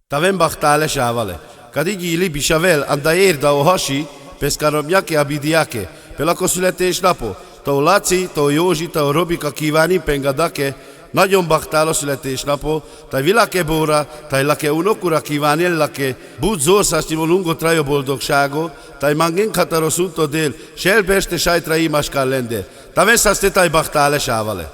Tavem bachtale sávale. Kadigi libi savel andaérda o hasi, peskaromjake abidiake, pelako születésnapó. Tó Laci, tó Józsi, tó Robika kívánni pengadake, nagyon bachtál a születésnapó, taj vilake bóra, taj lake unokura kívánni lake, bud zorszásnyivo lungot rajo boldogságo, taj mangén kataros unto dél, selbeste sajtra imas kalender. Taven szaszte taj bachtál sávale.